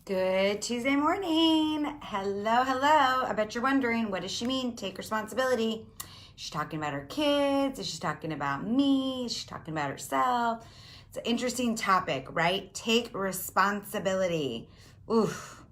Good Tuesday morning. Hello, hello. I bet you're wondering, what does she mean? Take responsibility. Is she talking about her kids? Is she talking about me? Is she talking about herself? It's an interesting topic, right? Take responsibility. Oof,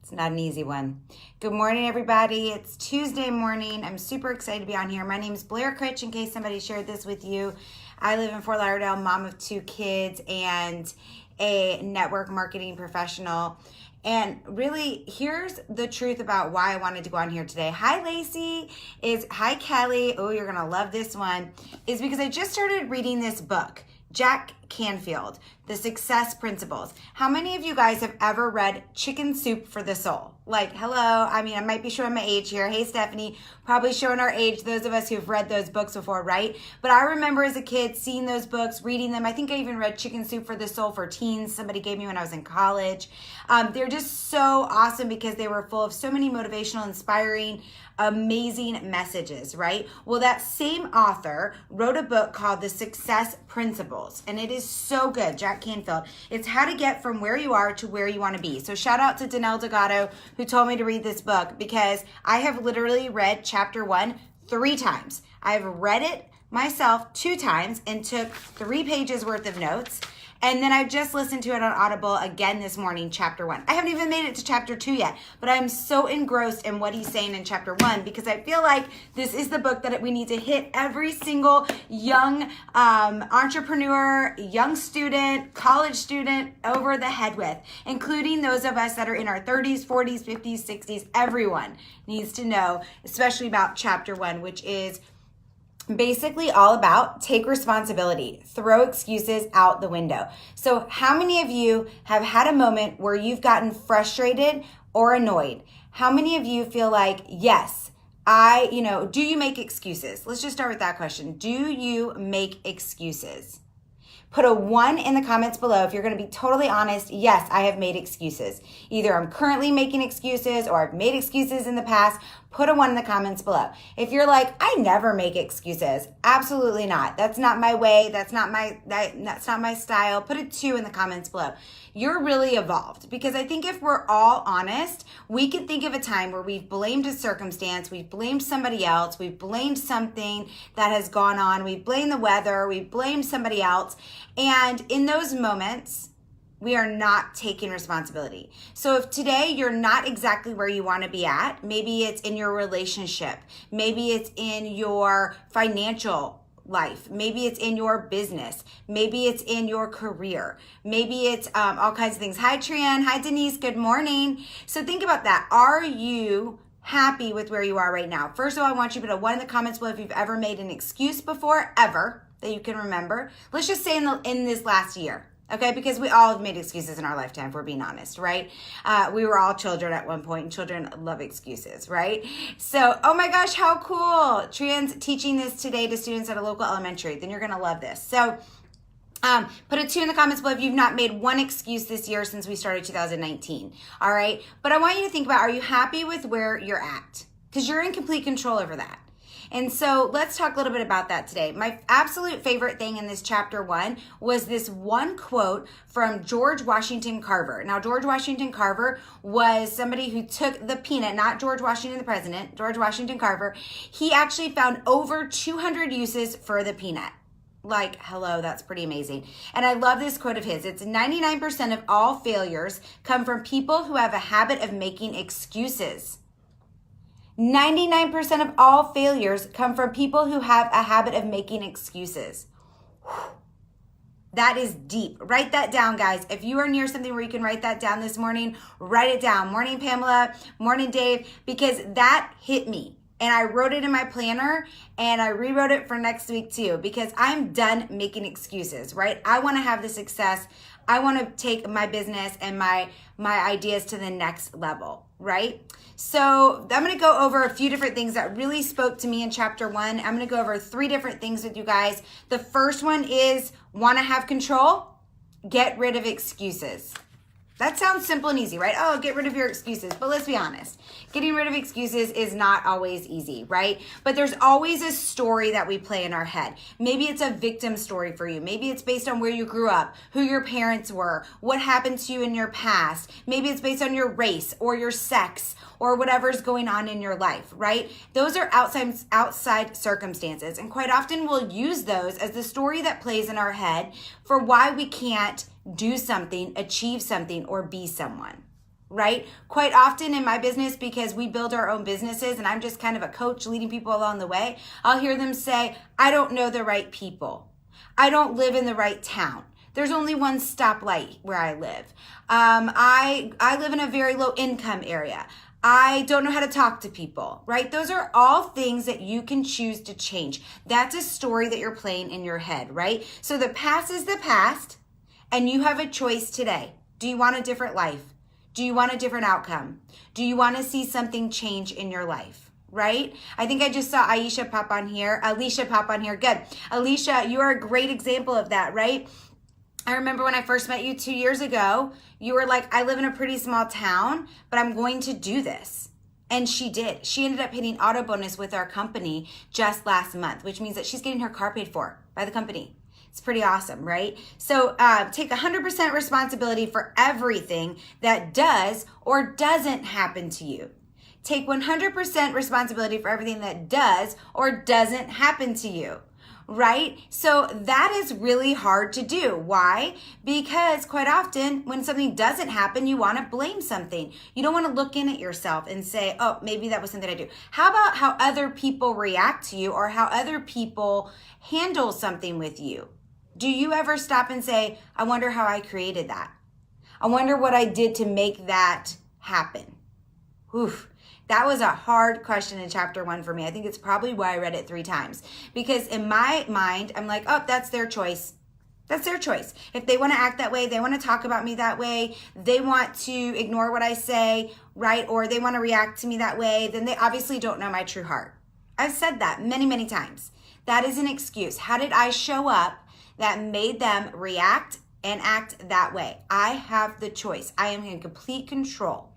it's not an easy one. Good morning, everybody. It's Tuesday morning. I'm super excited to be on here. My name is Blair Critch, in case somebody shared this with you. I live in Fort Lauderdale, mom of 2 kids, and a network marketing professional. And really, here's the truth about why I wanted to go on here today. Hi, Lacey. Hi, Kelly. Oh, you're going to love this one. Is because I just started reading this book, Jack Canfield, The Success Principles. How many of you guys have ever read Chicken Soup for the Soul? Like, hello. I mean, I might be showing my age here. Hey, Stephanie, probably showing our age, those of us who've read those books before, right? But I remember as a kid seeing those books, reading them. I think I even read Chicken Soup for the Soul for teens. Somebody gave me when I was in college. They're just so awesome because they were full of so many motivational, inspiring, amazing messages, right? Well, that same author wrote a book called The Success Principles, and it is so good. Jack Canfield. It's how to get from where you are to where you want to be. So shout out to Danelle Delgado, who told me to read this book, because I have literally read chapter 1 3 times. I've read it myself 2 times and took 3 pages worth of notes. And then I just listened to it on Audible again this morning, chapter 1. I haven't even made it to chapter 2 yet, but I'm so engrossed in what he's saying in chapter 1 because I feel like this is the book that we need to hit every single young entrepreneur, young student, college student over the head with, including those of us that are in our 30s, 40s, 50s, 60s. Everyone needs to know, especially about chapter 1, which is basically all about take responsibility, throw excuses out the window. So how many of you have had a moment where you've gotten frustrated or annoyed? How many of you feel like, yes, do you make excuses? Let's just start with that question. Do you make excuses? Put a 1 in the comments below if you're going to be totally honest. Yes, I have made excuses. Either I'm currently making excuses or I've made excuses in the past. Put a 1 in the comments below. If you're like, I never make excuses, absolutely not. That's not my way. That's not my style. Put a 2 in the comments below. You're really evolved, because I think if we're all honest, we can think of a time where we've blamed a circumstance, we've blamed somebody else, we've blamed something that has gone on, we've blamed the weather, we've blamed somebody else. And in those moments, we are not taking responsibility. So if today you're not exactly where you want to be at, maybe it's in your relationship, maybe it's in your financial life, maybe it's in your business, maybe it's in your career, maybe it's all kinds of things. Hi, Trian. Hi, Denise. Good morning. So think about that. Are you happy with where you are right now? First of all, I want you to put a 1 in the comments below if you've ever made an excuse before, ever, that you can remember. Let's just say in this last year. Okay, because we all have made excuses in our lifetime, if we're being honest, right? We were all children at one point, and children love excuses, right? So, oh my gosh, how cool. Trian's teaching this today to students at a local elementary. Then you're going to love this. So, put a 2 in the comments below if you've not made 1 excuse this year since we started 2019, all right? But I want you to think about, are you happy with where you're at? Because you're in complete control over that. And so let's talk a little bit about that today. My absolute favorite thing in this chapter 1 was this one quote from George Washington Carver. Now, George Washington Carver was somebody who took the peanut, not George Washington the president, George Washington Carver. He actually found over 200 uses for the peanut. Like, hello, that's pretty amazing. And I love this quote of his. It's 99% of all failures come from people who have a habit of making excuses. 99% of all failures come from people who have a habit of making excuses. That is deep. Write that down, guys. If you are near something where you can write that down this morning, write it down. Morning, Pamela. Morning, Dave. Because that hit me. And I wrote it in my planner, and I rewrote it for next week too, because I'm done making excuses, right? I want to have the success. I want to take my business and my ideas to the next level, right? So I'm going to go over a few different things that really spoke to me in chapter 1. I'm going to go over 3 different things with you guys. The first one is, want to have control? Get rid of excuses. That sounds simple and easy, right? Oh, get rid of your excuses. But let's be honest. Getting rid of excuses is not always easy, right? But there's always a story that we play in our head. Maybe it's a victim story for you. Maybe it's based on where you grew up, who your parents were, what happened to you in your past. Maybe it's based on your race or your sex or whatever's going on in your life, right? Those are outside circumstances. And quite often we'll use those as the story that plays in our head for why we can't do something, achieve something, or be someone, right? Quite often in my business, because we build our own businesses and I'm just kind of a coach leading people along the way, I'll hear them say, I don't know the right people. I don't live in the right town. There's only one stoplight where I live. I live in a very low income area. I don't know how to talk to people, right? Those are all things that you can choose to change. That's a story that you're playing in your head, right? So the past is the past. And you have a choice today. Do you want a different life? Do you want a different outcome? Do you want to see something change in your life? Right? I think I just saw Alicia pop on here. Good. Alicia, you are a great example of that, right? I remember when I first met you 2 years ago, you were like, I live in a pretty small town, but I'm going to do this. And she did. She ended up hitting auto bonus with our company just last month, which means that she's getting her car paid for by the company. It's pretty awesome, right? So take 100% responsibility for everything that does or doesn't happen to you. Take 100% responsibility for everything that does or doesn't happen to you, right? So that is really hard to do. Why? Because quite often when something doesn't happen, you want to blame something. You don't want to look in at yourself and say, oh, maybe that was something I do. How about how other people react to you or how other people handle something with you? Do you ever stop and say, I wonder how I created that? I wonder what I did to make that happen. Oof. That was a hard question in chapter 1 for me. I think it's probably why I read it 3 times. Because in my mind, I'm like, oh, that's their choice. That's their choice. If they want to act that way, they want to talk about me that way, they want to ignore what I say, right? Or they want to react to me that way, then they obviously don't know my true heart. I've said that many, many times. That is an excuse. How did I show up that made them react and act that way? I have the choice. I am in complete control,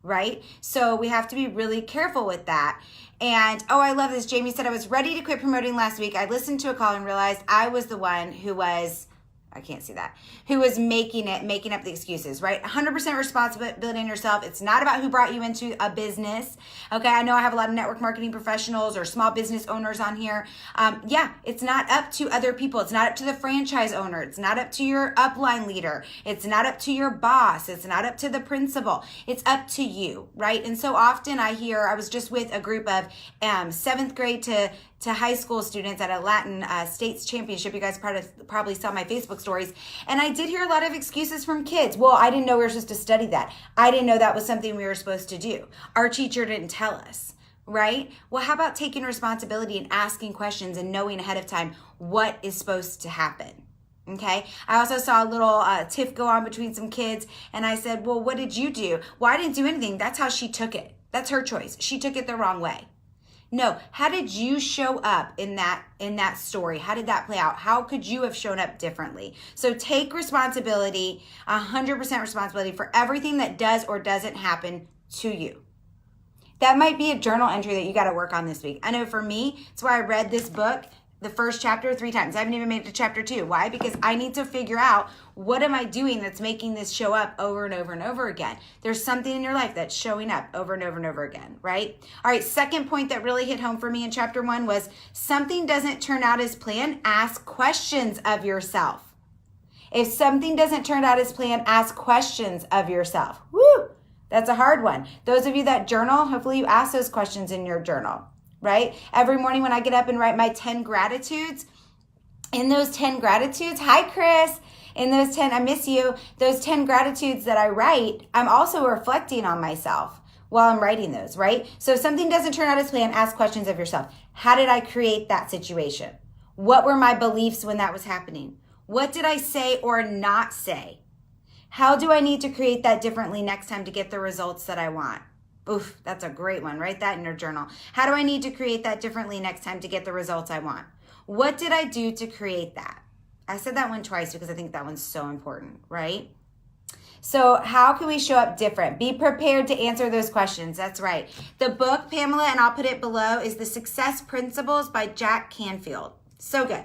right? So we have to be really careful with that. And, oh, I love this. Jamie said, I was ready to quit promoting last week. I listened to a call and realized I was the one who was, I can't see that, who was making up the excuses, right? 100% responsibility on yourself. It's not about who brought you into a business. Okay, I know I have a lot of network marketing professionals or small business owners on here. Yeah, it's not up to other people. It's not up to the franchise owner. It's not up to your upline leader. It's not up to your boss. It's not up to the principal. It's up to you, right? And so often I was just with a group of 7th grade to high school students at a Latin States championship. You guys probably saw my Facebook stories. And I did hear a lot of excuses from kids. Well, I didn't know we were supposed to study that. I didn't know that was something we were supposed to do. Our teacher didn't tell us, right? Well, how about taking responsibility and asking questions and knowing ahead of time what is supposed to happen? Okay. I also saw a little tiff go on between some kids. And I said, well, what did you do? Well, I didn't do anything. That's how she took it. That's her choice. She took it the wrong way. No, how did you show up in that story? How did that play out? How could you have shown up differently? So take responsibility, 100% responsibility for everything that does or doesn't happen to you. That might be a journal entry that you got to work on this week. I know for me, it's why I read this book, the first chapter, 3 times. I haven't even made it to chapter 2. Why? Because I need to figure out what am I doing that's making this show up over and over and over again. There's something in your life that's showing up over and over and over again, right? All right, second point that really hit home for me in chapter 1 was something doesn't turn out as planned, ask questions of yourself. If something doesn't turn out as planned, ask questions of yourself. Woo! That's a hard one. Those of you that journal, hopefully you ask those questions in your journal. Right? Every morning when I get up and write my 10 gratitudes, in those 10 gratitudes, hi Chris, in those 10, I miss you, those 10 gratitudes that I write, I'm also reflecting on myself while I'm writing those, right? So if something doesn't turn out as planned, ask questions of yourself. How did I create that situation? What were my beliefs when that was happening? What did I say or not say? How do I need to create that differently next time to get the results that I want? Oof, that's a great one. Write that in your journal. How do I need to create that differently next time to get the results I want? What did I do to create that? I said that one twice because I think that one's so important, right? So how can we show up different? Be prepared to answer those questions. That's right. The book, Pamela, and I'll put it below, is The Success Principles by Jack Canfield. So good.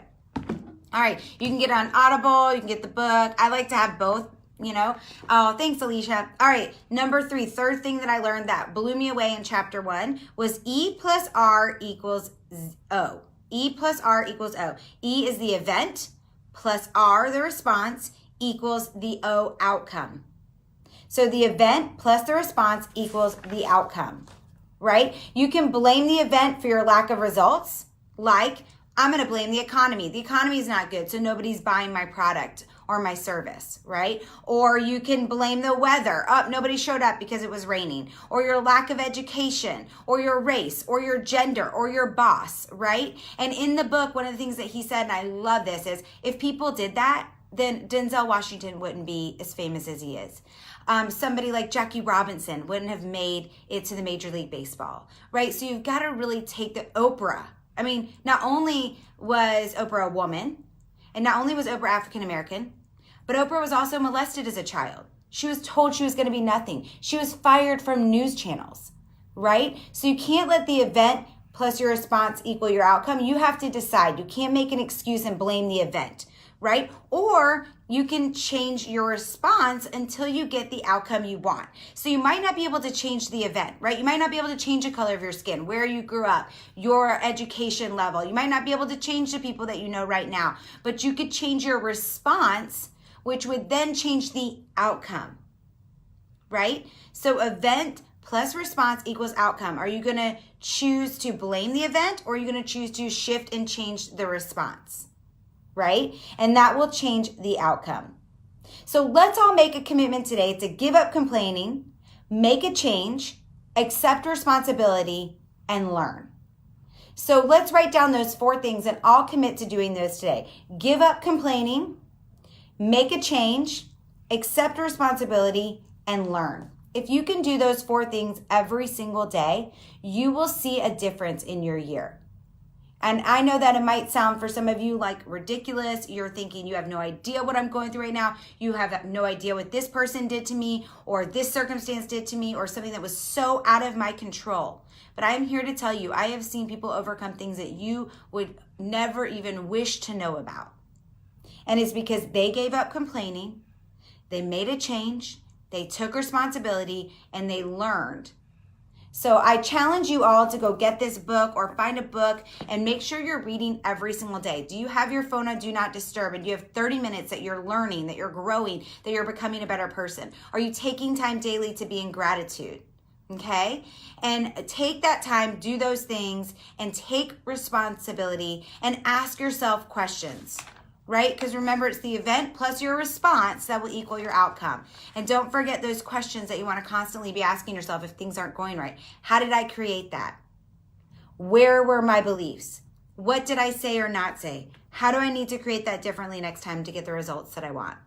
All right. You can get it on Audible. You can get the book. I like to have both, you know. Oh, thanks, Alicia. All right. Number 3, third thing that I learned that blew me away in chapter 1 was E plus R equals O. E plus R equals O. E is the event plus R, the response, equals the O, outcome. So the event plus the response equals the outcome, right? You can blame the event for your lack of results. Like, I'm going to blame the economy. The economy is not good, so nobody's buying my product or my service, right? Or you can blame the weather. Oh, nobody showed up because it was raining. Or your lack of education, or your race, or your gender, or your boss, right? And in the book, one of the things that he said, and I love this, is if people did that, then Denzel Washington wouldn't be as famous as he is. Somebody like Jackie Robinson wouldn't have made it to the Major League Baseball, right? So you've got to really take the Oprah. I mean, not only was Oprah a woman, and not only was Oprah African American, but Oprah was also molested as a child. She was told she was going to be nothing. She was fired from news channels, right? So you can't let the event plus your response equal your outcome. You have to decide. You can't make an excuse and blame the event, right? Or you can change your response until you get the outcome you want. So you might not be able to change the event, right? You might not be able to change the color of your skin, where you grew up, your education level. You might not be able to change the people that you know right now, but you could change your response, which would then change the outcome, right? So event plus response equals outcome. Are you going to choose to blame the event, or are you going to choose to shift and change the response? Right? And that will change the outcome. So let's all make a commitment today to give up complaining, make a change, accept responsibility, and learn. So let's write down those 4 things and I'll commit to doing those today. Give up complaining, make a change, accept responsibility, and learn. If you can do those 4 things every single day, you will see a difference in your year. And I know that it might sound for some of you like ridiculous. You're thinking you have no idea what I'm going through right now. You have no idea what this person did to me, or this circumstance did to me, or something that was so out of my control. But I'm here to tell you, I have seen people overcome things that you would never even wish to know about. And it's because they gave up complaining, they made a change, they took responsibility, and they learned. So I challenge you all to go get this book or find a book and make sure you're reading every single day. Do you have your phone on Do Not Disturb, and you have 30 minutes that you're learning, that you're growing, that you're becoming a better person? Are you taking time daily to be in gratitude? Okay? And take that time, do those things, and take responsibility and ask yourself questions. Right? Because remember, it's the event plus your response that will equal your outcome. And don't forget those questions that you want to constantly be asking yourself if things aren't going right. How did I create that? Where were my beliefs? What did I say or not say? How do I need to create that differently next time to get the results that I want?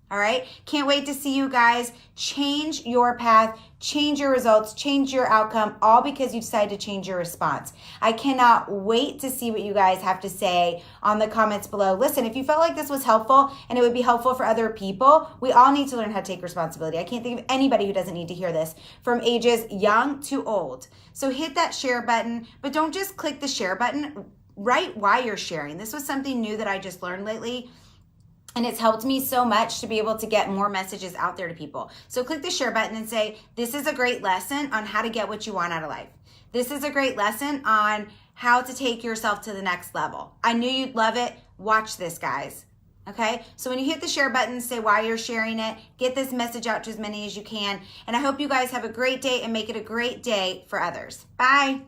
All right? Can't wait to see you guys change your path, change your results, change your outcome, all because you decided to change your response. I cannot wait to see what you guys have to say on the comments below. Listen, if you felt like this was helpful and it would be helpful for other people, we all need to learn how to take responsibility. I can't think of anybody who doesn't need to hear this, from ages young to old. So hit that share button, but don't just click the share button. Write why you're sharing. This was something new that I just learned lately. And it's helped me so much to be able to get more messages out there to people. So click the share button and say, this is a great lesson on how to get what you want out of life. This is a great lesson on how to take yourself to the next level. I knew you'd love it. Watch this, guys. Okay? So when you hit the share button, say why you're sharing it. Get this message out to as many as you can. And I hope you guys have a great day and make it a great day for others. Bye.